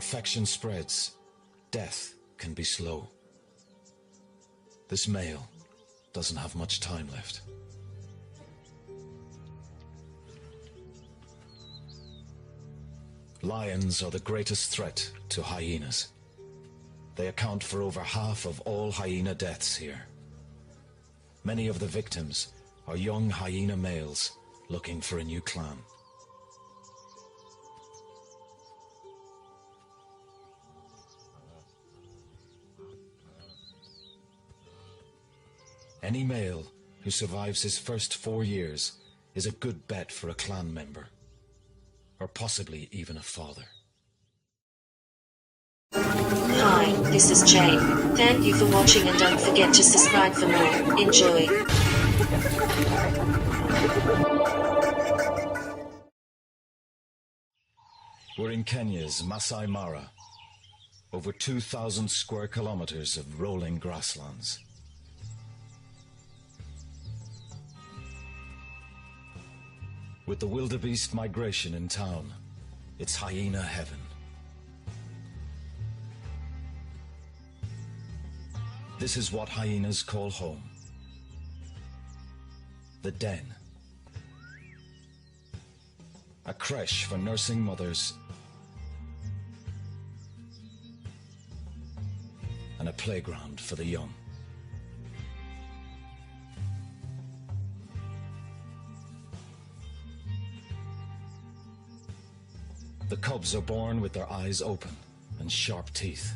infection spreads, death can be slow. This male doesn't have much time left. Lions are the greatest threat to hyenas. They account for over half of all hyena deaths here. Many of the victims are young hyena males looking for a new clan. Any male who survives his first 4 years is a good bet for a clan member, or possibly even a father. Hi, this is Jane. Thank you for watching and don't forget to subscribe for more. Enjoy. We're in Kenya's Masai Mara, over 2,000 square kilometers of rolling grasslands. With the wildebeest migration in town, it's hyena heaven. This is what hyenas call home. The den. A creche for nursing mothers and a playground for the young. The cubs are born with their eyes open and sharp teeth.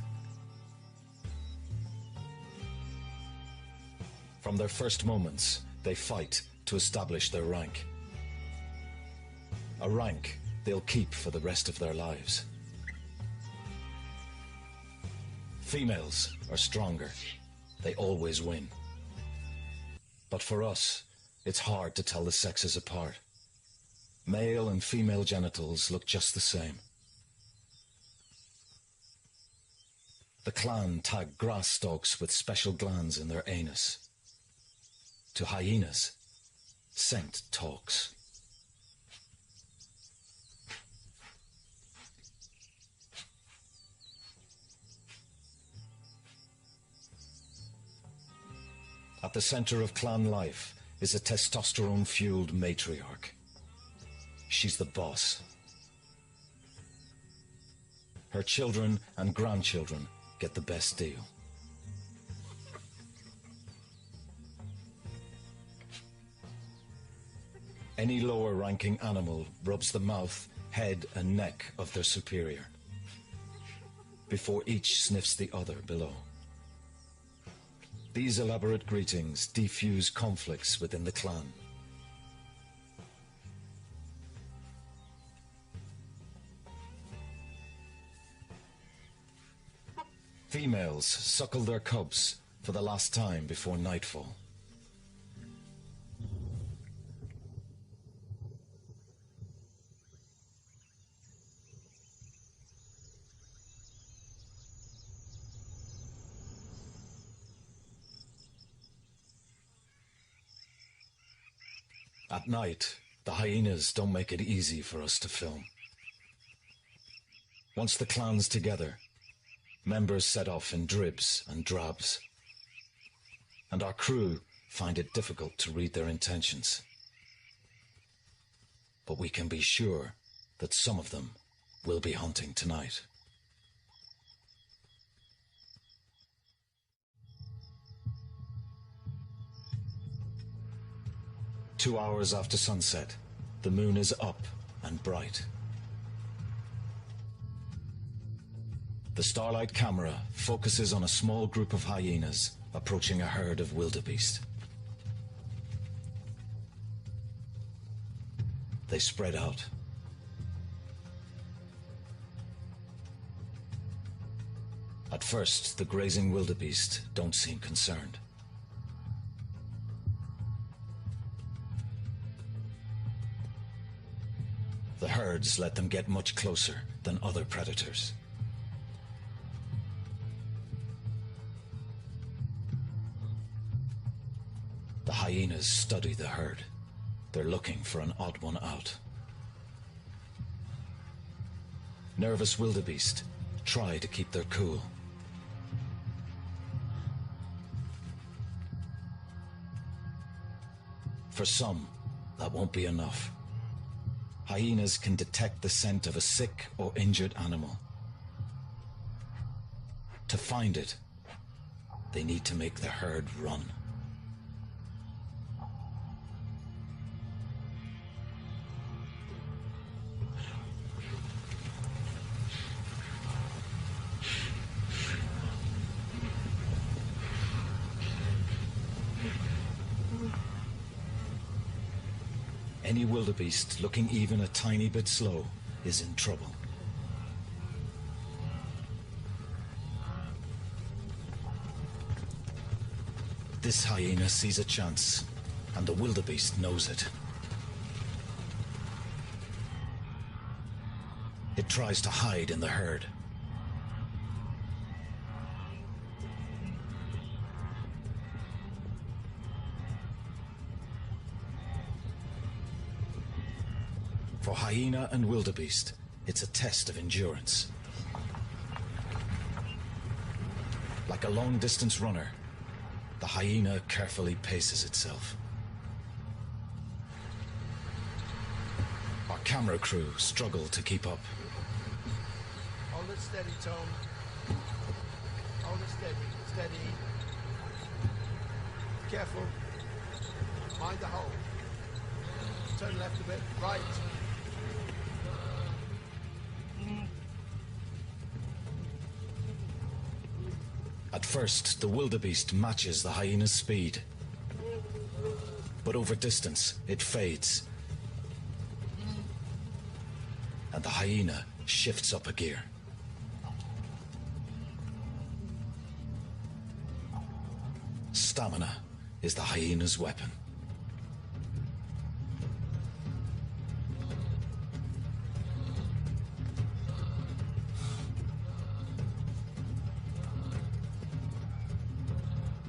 From their first moments, they fight to establish their rank. A rank they'll keep for the rest of their lives. Females are stronger. They always win. But for us, it's hard to tell the sexes apart. Male and female genitals look just the same. The clan tag grass stalks with special glands in their anus. To hyenas, scent talks. At the center of clan life is a testosterone-fueled matriarch. She's the boss. Her children and grandchildren get the best deal. Any lower-ranking animal rubs the mouth, head, and neck of their superior before each sniffs the other below. These elaborate greetings defuse conflicts within the clan. Females suckle their cubs for the last time before nightfall. At night, the hyenas don't make it easy for us to film. Once the clan's together, members set off in dribs and drabs, and our crew find it difficult to read their intentions. But we can be sure that some of them will be hunting tonight. Two hours after sunset, the moon is up and bright. The starlight camera focuses on a small group of hyenas approaching a herd of wildebeest. They spread out. At first, the grazing wildebeest don't seem concerned. The herds let them get much closer than other predators. The hyenas study the herd. They're looking for an odd one out. Nervous wildebeest try to keep their cool. For some, that won't be enough. Hyenas can detect the scent of a sick or injured animal. To find it, they need to make the herd run. Any wildebeest looking even a tiny bit slow is in trouble. This hyena sees a chance, and the wildebeest knows it. It tries to hide in the herd. For hyena and wildebeest, it's a test of endurance. Like a long-distance runner, the hyena carefully paces itself. Our camera crew struggle to keep up. Hold it steady, Tom. Hold it steady, steady. Careful. Mind the hole. Turn left a bit, right. At first, the wildebeest matches the hyena's speed. But over distance, it fades. And the hyena shifts up a gear. Stamina is the hyena's weapon.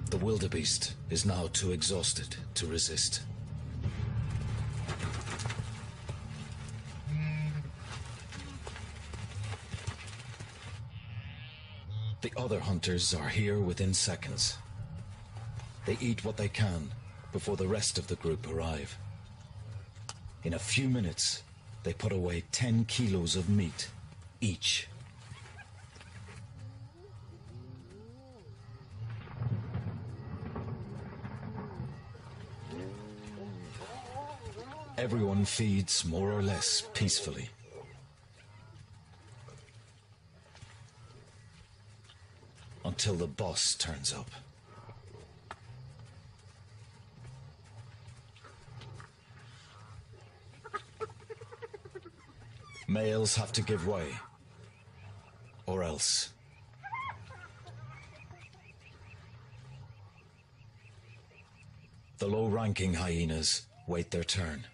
The wildebeest is now too exhausted to resist. The other hunters are here within seconds. They eat what they can before the rest of the group arrive. In a few minutes, they put away 10 kilos of meat each. Everyone feeds more or less peacefully. Until the boss turns up. Males have to give way, or else. The low-ranking hyenas wait their turn.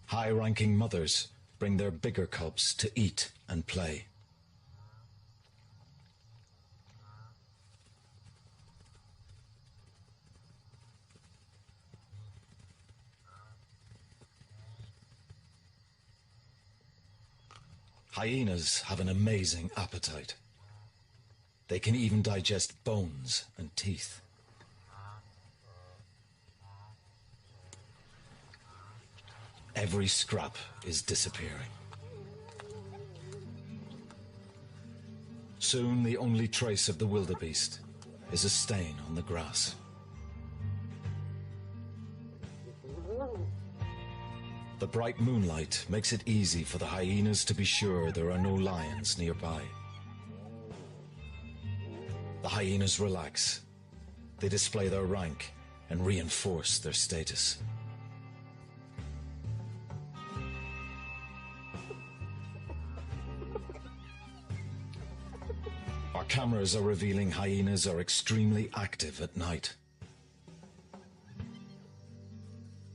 High-ranking mothers bring their bigger cubs to eat and play. Hyenas have an amazing appetite. They can even digest bones and teeth. Every scrap is disappearing. Soon the only trace of the wildebeest is a stain on the grass. The bright moonlight makes it easy for the hyenas to be sure there are no lions nearby. The hyenas relax. They display their rank and reinforce their status. Our cameras are revealing hyenas are extremely active at night.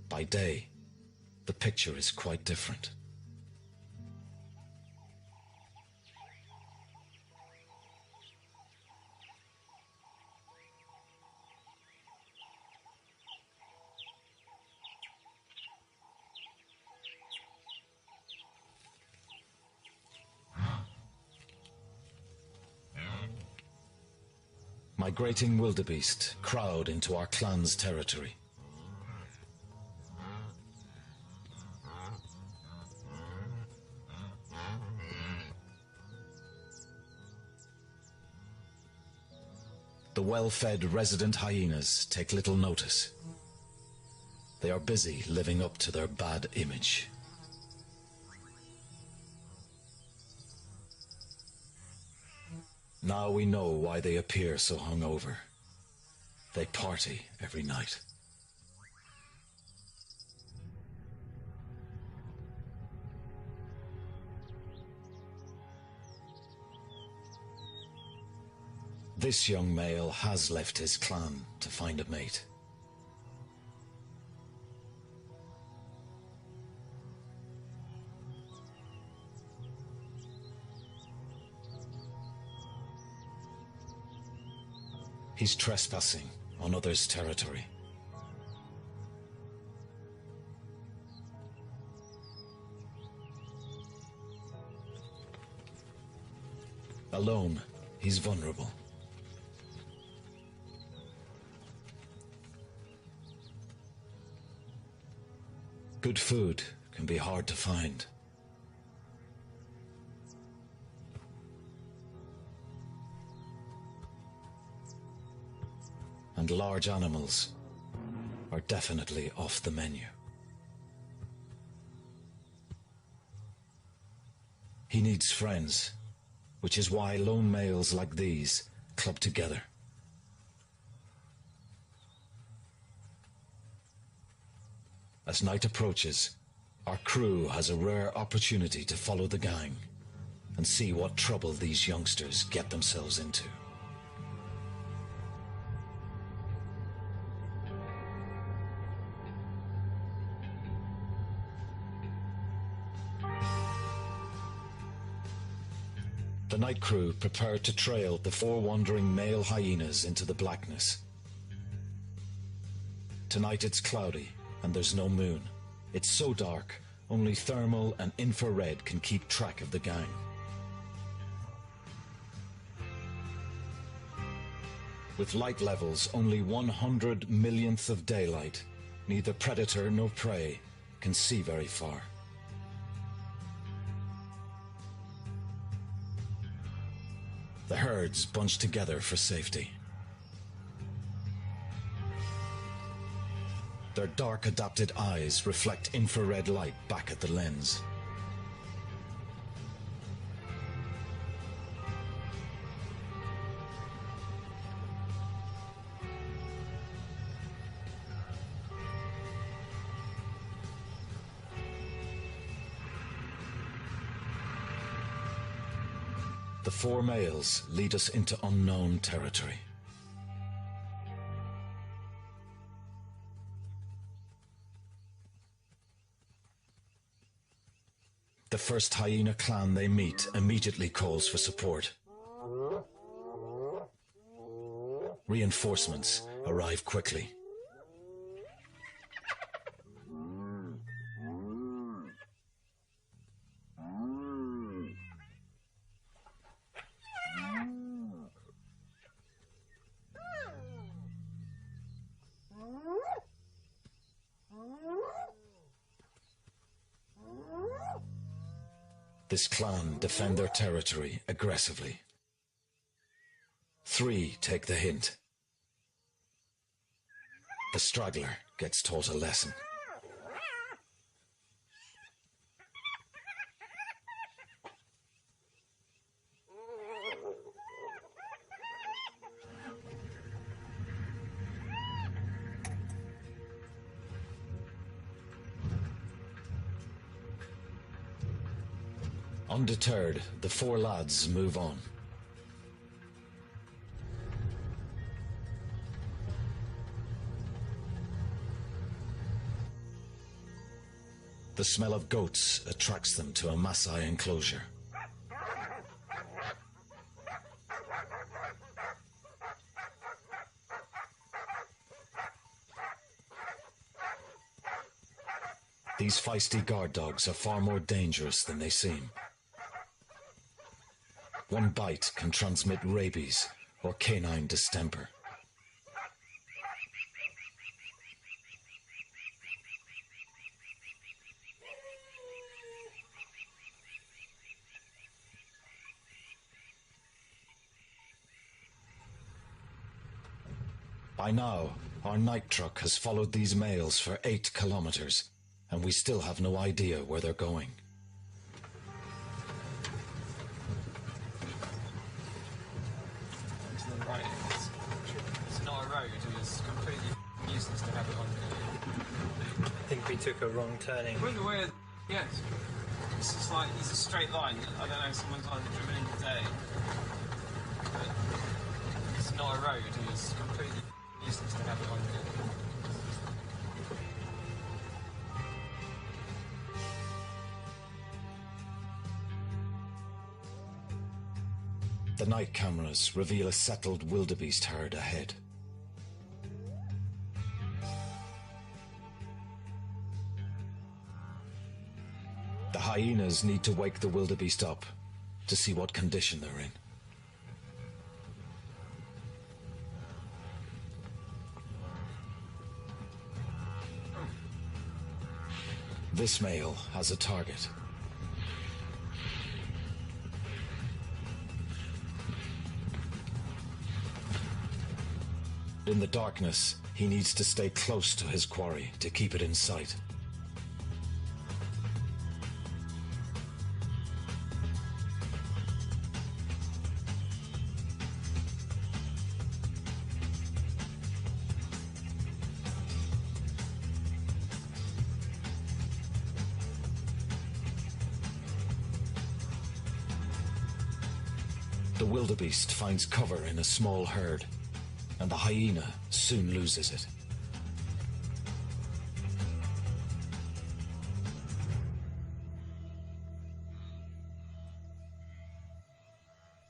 By day, the picture is quite different. Migrating wildebeest crowd into our clan's territory. The well-fed resident hyenas take little notice. They are busy living up to their bad image. Now we know why they appear so hungover. They party every night. This young male has left his clan to find a mate. He's trespassing on others' territory. Alone, he's vulnerable. Good food can be hard to find. And large animals are definitely off the menu. He needs friends, which is why lone males like these club together. As night approaches, our crew has a rare opportunity to follow the gang and see what trouble these youngsters get themselves into. The night crew prepare to trail the four wandering male hyenas into the blackness. Tonight it's cloudy and there's no moon. It's so dark, only thermal and infrared can keep track of the gang. With light levels only 100 millionth of daylight, neither predator nor prey can see very far. The herds bunch together for safety. Their dark adapted eyes reflect infrared light back at the lens. The four males lead us into unknown territory. The first hyena clan they meet immediately calls for support. Reinforcements arrive quickly. This clan defend their territory aggressively. 3 take the hint. The straggler gets taught a lesson. Undeterred, the 4 lads move on. The smell of goats attracts them to a Maasai enclosure. These feisty guard dogs are far more dangerous than they seem. One bite can transmit rabies or canine distemper. By now, our night truck has followed these males for 8 kilometers, and we still have no idea where they're going. To the right, it's not a road, it's completely useless to have it on here. I think we took a wrong turning. By the way, yes. It's just like, it's a straight line. I don't know, someone's either driven in today. But it's not a road, it's completely useless to have it on here. The night cameras reveal a settled wildebeest herd ahead. The hyenas need to wake the wildebeest up to see what condition they're in. This male has a target. In the darkness, he needs to stay close to his quarry to keep it in sight. The wildebeest finds cover in a small herd, and the hyena soon loses it.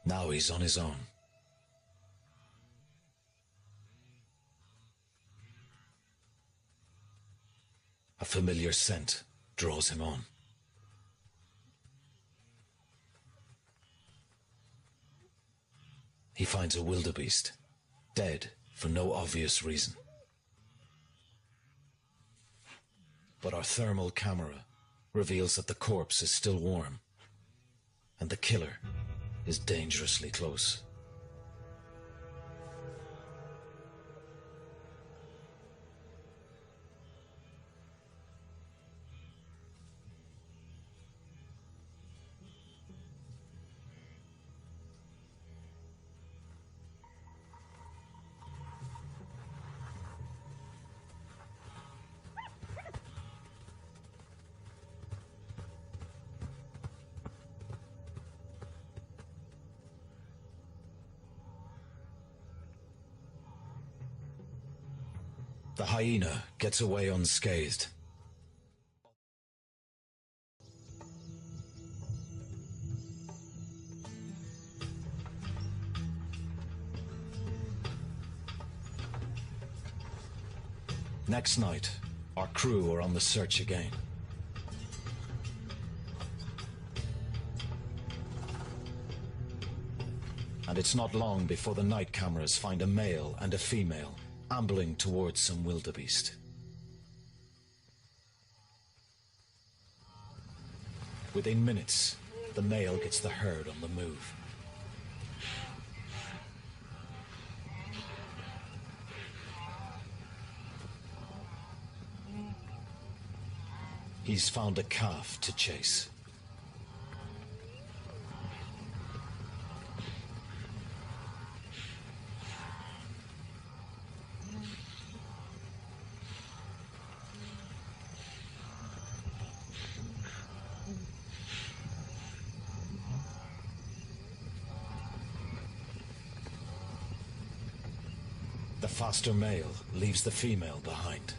Now he's on his own. A familiar scent draws him on. He finds a wildebeest, dead for no obvious reason. But our thermal camera reveals that the corpse is still warm, and the killer is dangerously close. The hyena gets away unscathed. Next night, our crew are on the search again. And it's not long before the night cameras find a male and a female ambling towards some wildebeest. Within minutes, the male gets the herd on the move. He's found a calf to chase. The faster male leaves the female behind.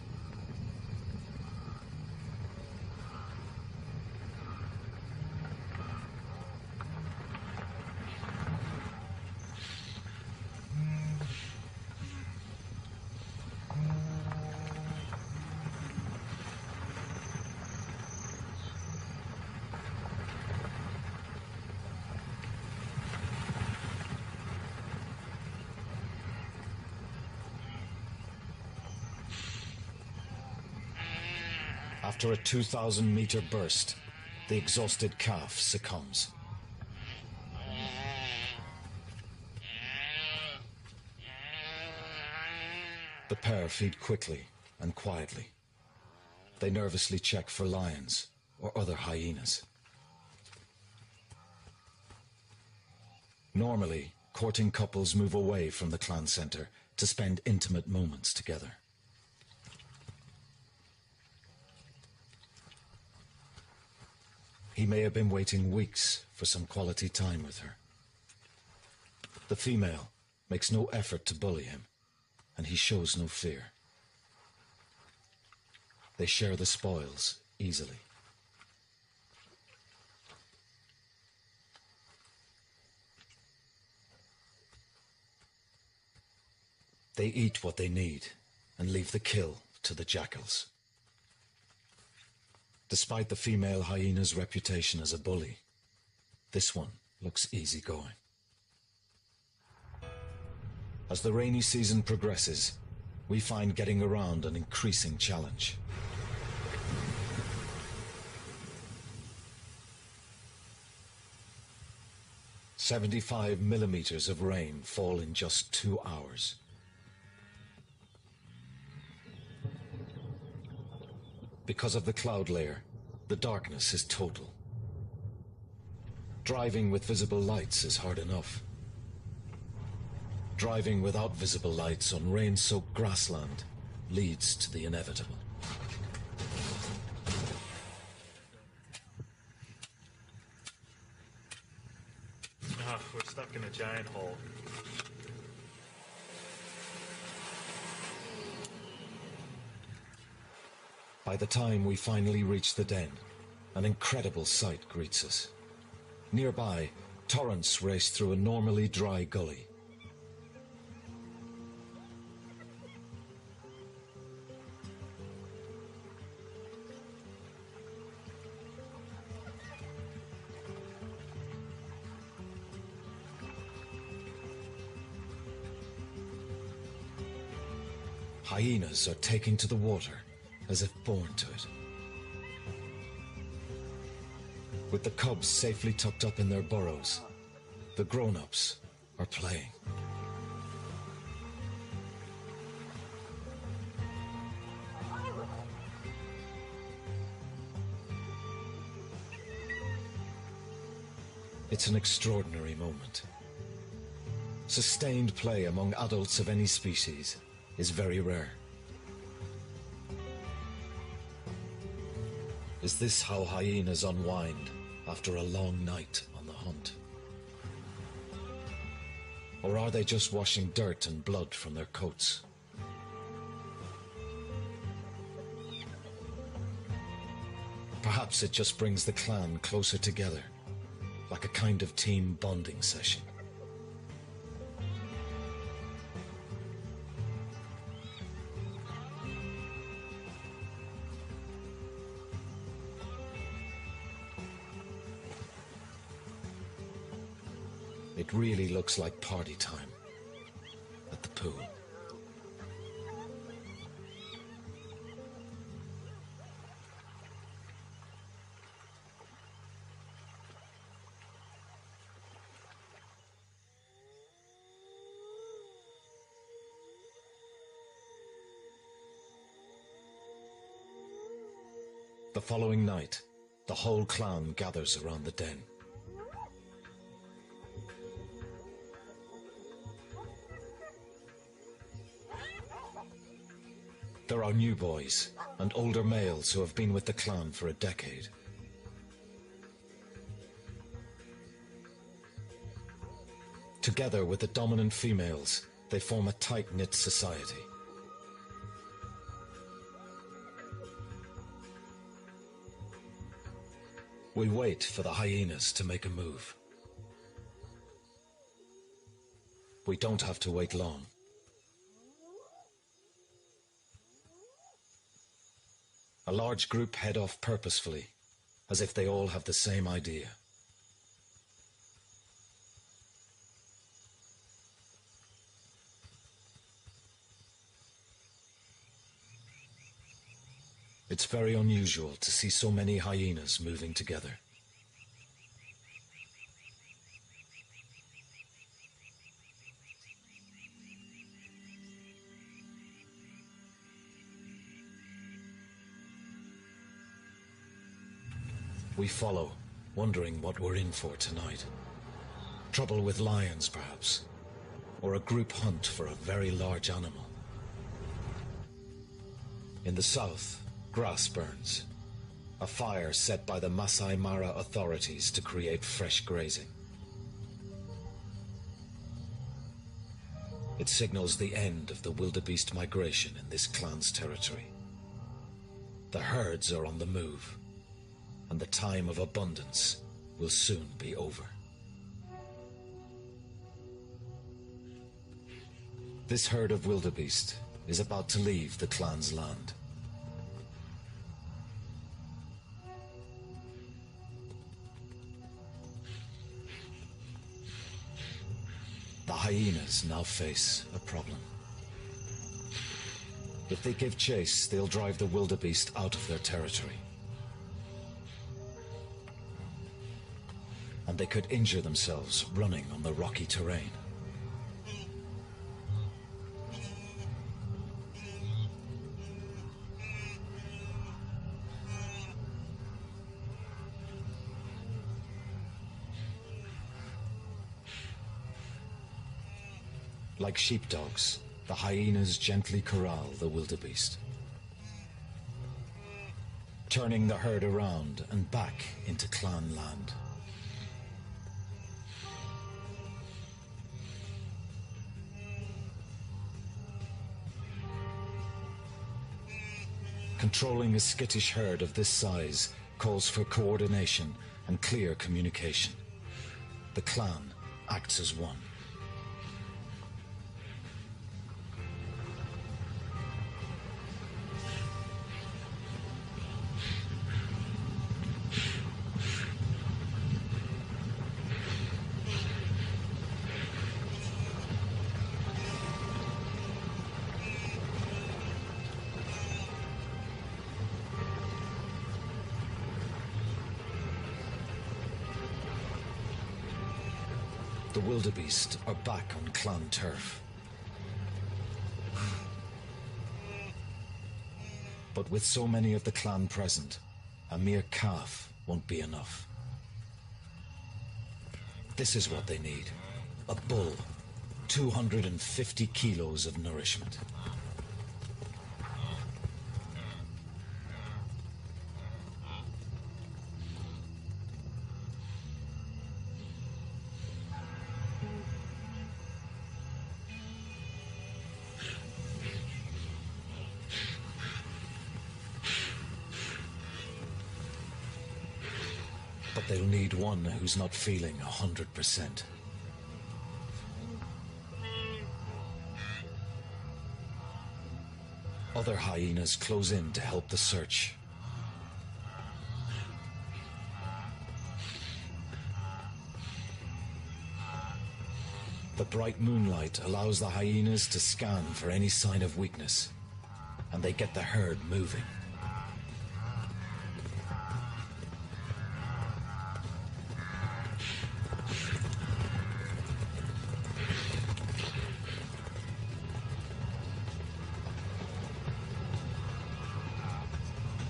After a 2,000-meter burst, the exhausted calf succumbs. The pair feed quickly and quietly. They nervously check for lions or other hyenas. Normally, courting couples move away from the clan center to spend intimate moments together. He may have been waiting weeks for some quality time with her. The female makes no effort to bully him, and he shows no fear. They share the spoils easily. They eat what they need and leave the kill to the jackals. Despite the female hyena's reputation as a bully, this one looks easygoing. As the rainy season progresses, we find getting around an increasing challenge. "75 millimeters of rain fall in just 2 hours. Because of the cloud layer, the darkness is total. Driving with visible lights is hard enough. Driving without visible lights on rain-soaked grassland leads to the inevitable. We're stuck in a giant hole. By the time we finally reach the den, an incredible sight greets us. Nearby, torrents race through a normally dry gully. Hyenas are taking to the water as if born to it. With the cubs safely tucked up in their burrows, the grown-ups are playing. It's an extraordinary moment. Sustained play among adults of any species is very rare. Is this how hyenas unwind after a long night on the hunt? Or are they just washing dirt and blood from their coats? Perhaps it just brings the clan closer together, like a kind of team bonding session. It really looks like party time at the pool. The following night, the whole clan gathers around the den. There are new boys and older males who have been with the clan for a decade. Together with the dominant females, they form a tight-knit society. We wait for the hyenas to make a move. We don't have to wait long. A large group head off purposefully, as if they all have the same idea. It's very unusual to see so many hyenas moving together. We follow, wondering what we're in for tonight. Trouble with lions, perhaps, or a group hunt for a very large animal. In the south, grass burns, a fire set by the Masai Mara authorities to create fresh grazing. It signals the end of the wildebeest migration in this clan's territory. The herds are on the move, and the time of abundance will soon be over. This herd of wildebeest is about to leave the clan's land. The hyenas now face a problem. If they give chase, they'll drive the wildebeest out of their territory. And they could injure themselves running on the rocky terrain. Like sheepdogs, the hyenas gently corral the wildebeest, turning the herd around and back into clan land. Controlling a skittish herd of this size calls for coordination and clear communication. The clan acts as one. The wildebeest are back on clan turf. But with so many of the clan present, a mere calf won't be enough. This is what they need. A bull. 250 kilos of nourishment. But they'll need one who's not feeling 100%. Other hyenas close in to help the search. The bright moonlight allows the hyenas to scan for any sign of weakness, and they get the herd moving.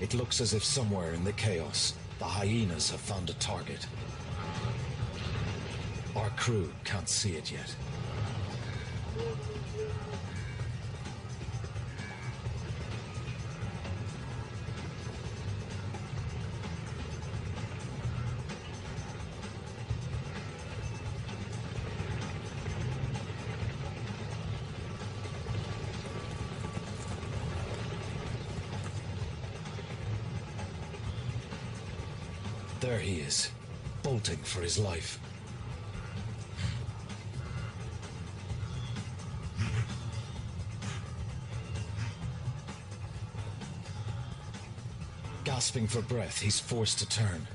It looks as if somewhere in the chaos, the hyenas have found a target. Our crew can't see it yet. There he is, bolting for his life. Gasping for breath, he's forced to turn.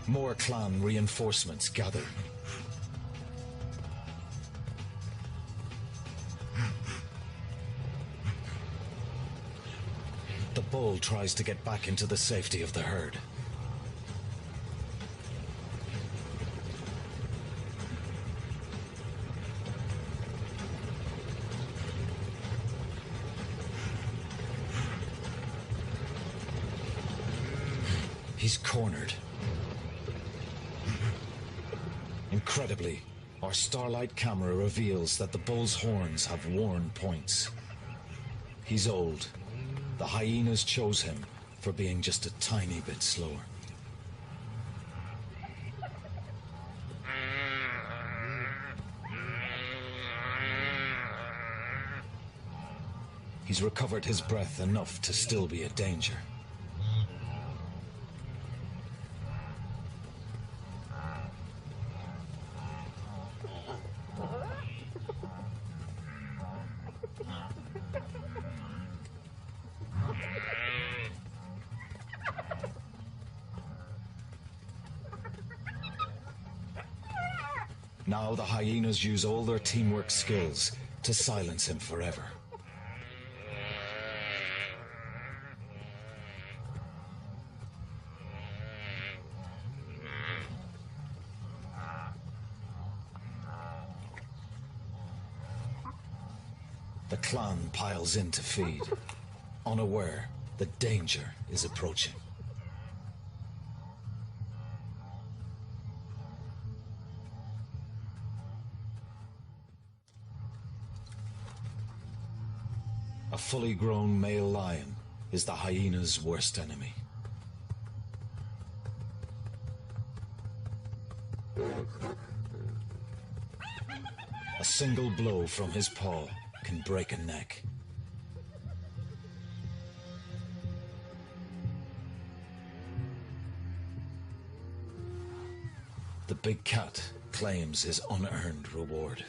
More clan reinforcements gather. The bull tries to get back into the safety of the herd. He's cornered. Incredibly, our starlight camera reveals that the bull's horns have worn points. He's old. The hyenas chose him for being just a tiny bit slower. He's recovered his breath enough to still be a danger. Now the hyenas use all their teamwork skills to silence him forever. The clan piles in to feed, unaware that danger is approaching. A fully grown male lion is the hyena's worst enemy. A single blow from his paw can break a neck. The big cat claims his unearned reward.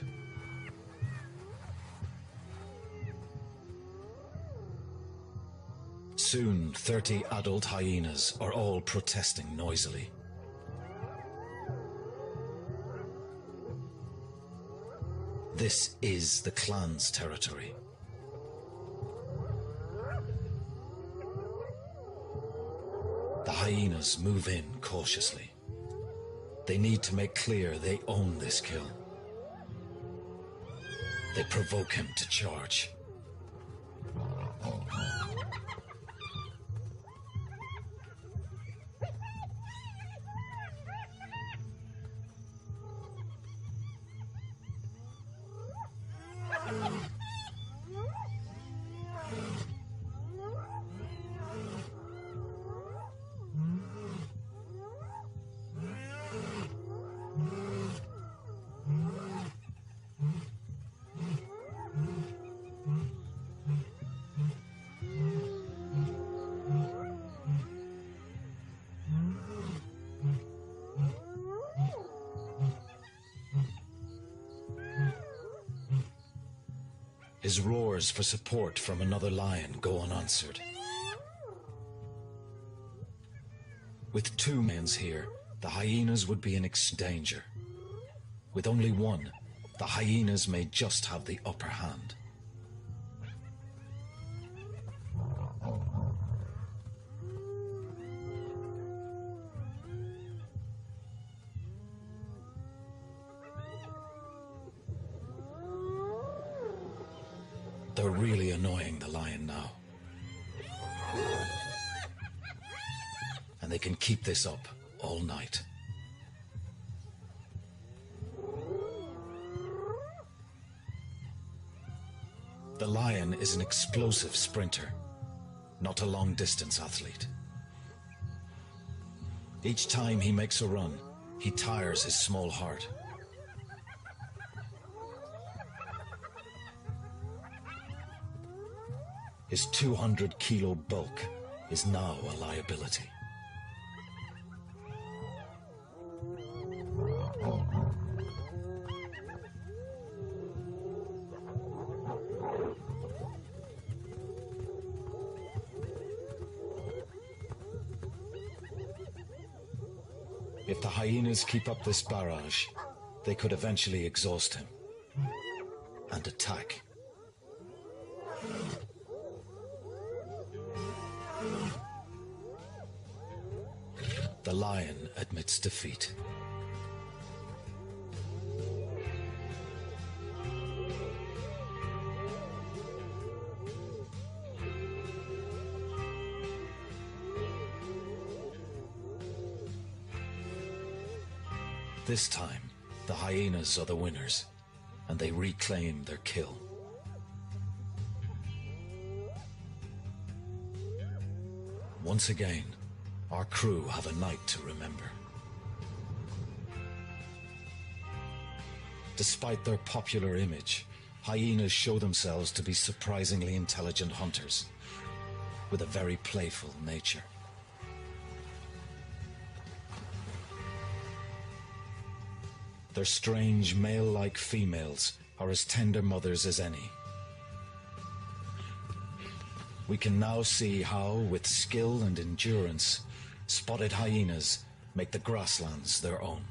Soon, 30 adult hyenas are all protesting noisily. This is the clan's territory. The hyenas move in cautiously. They need to make clear they own this kill. They provoke him to charge. His roars for support from another lion go unanswered. With 2 lions here, the hyenas would be in danger. With only one, the hyenas may just have the upper hand. They're really annoying the lion now. And they can keep this up all night. The lion is an explosive sprinter, not a long-distance athlete. Each time he makes a run, he tires his small heart. His 200-kilo bulk is now a liability. If the hyenas keep up this barrage, they could eventually exhaust him and attack. The lion admits defeat. This time, the hyenas are the winners, and they reclaim their kill. Once again, our crew have a night to remember. Despite their popular image, hyenas show themselves to be surprisingly intelligent hunters, with a very playful nature. Their strange male-like females are as tender mothers as any. We can now see how, with skill and endurance, spotted hyenas make the grasslands their own.